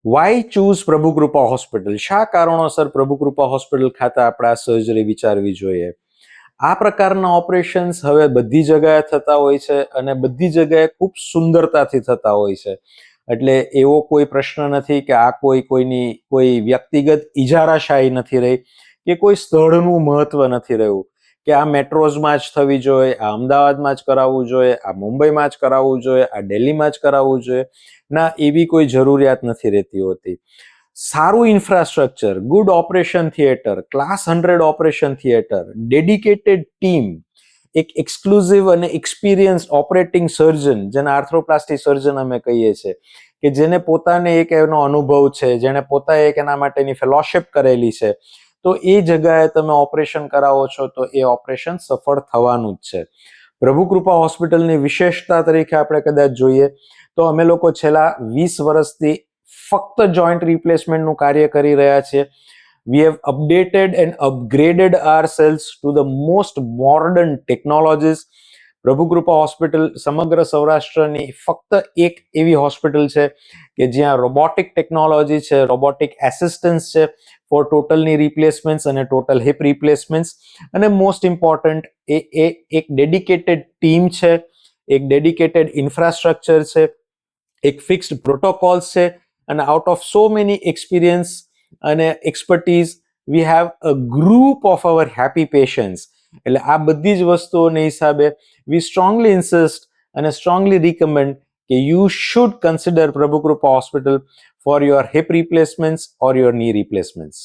Y choose Prabhukrupa hospital? શા કારણોસર Prabhukrupa hospital ખાતે આપણે આ સર્જરી વિચારવી જોઈએ? આ પ્રકારના ઓપરેશન્સ હવે બધી જગ્યાએ થતા હોય છે અને બધી જગ્યાએ ખૂબ સુંદરતાથી થતા હોય છે. એટલે એવો કોઈ પ્રશ્ન નથી કે આ કોઈની કોઈ વ્યક્તિગત ઇજારાશાહી નથી રહી કે કોઈ સ્થળનું મહત્વ નથી રહ્યું કે આ મેટ્રોઝમાં જ થવી જોઈએ, આ અમદાવાદમાં જ કરાવવું જોઈએ, આ મુંબઈમાં જ કરાવવું જોઈએ, આ દિલ્હીમાં જ કરાવવું જોઈએ. ના, એવી કોઈ જરૂરિયાત નથી રહેતી હોતી. સારું infrastructure, good operation theatre, class 100 operation theatre, dedicated team, એક એક્સક્લુઝિવ અને એક્સપિરિયન્સ ઓપરેટિંગ સર્જન, જેને આર્થ્રોપ્લાસ્ટી સર્જન અમે કહીએ છીએ, કે જેને પોતાને એક એનો અનુભવ છે, જેને પોતાએ એક એના માટેની ફેલોશિપ કરેલી છે, તો એ જગ્યાએ તમે ઓપરેશન કરાવો છો તો એ ઓપરેશન સફળ થવાનું જ છે. પ્રભુકૃપા હોસ્પિટલની વિશેષતા તરીકે આપણે કદાચ જોઈએ તો અમે લોકો છેલ્લા 20 વર્ષથી ફક્ત જોઈન્ટ રિપ્લેસમેન્ટનું કાર્ય કરી રહ્યા છીએ. We have updated and upgraded ourselves to the most modern technologies. Prabhukrupa hospital સમગ્ર સૌરાષ્ટ્રની ફક્ત એક એવી હોસ્પિટલ છે કે જ્યાં રોબોટિક ટેકનોલોજી છે, રોબોટિક એસિસ્ટન્સ છે ફોર ટોટલની રિપ્લેસમેન્ટ્સ અને ટોટલ હિપ રિપ્લેસમેન્ટ્સ. અને મોસ્ટ ઇમ્પોર્ટન્ટ એ એક ડેડિકેટેડ ટીમ છે, એક ડેડિકેટેડ ઇન્ફ્રાસ્ટ્રક્ચર છે, એક ફિક્સ્ડ પ્રોટોકોલ્સ છે, અને out of so many experience અને expertise we have a group of our happy patients. એટલે આ બધી જ વસ્તુઓને હિસાબે વી સ્ટ્રોંગલી ઇન્સિસ્ટ અને સ્ટ્રોંગલી રિકમેન્ડ કે you should consider Prabhukrupa hospital for your hip replacements or your knee replacements.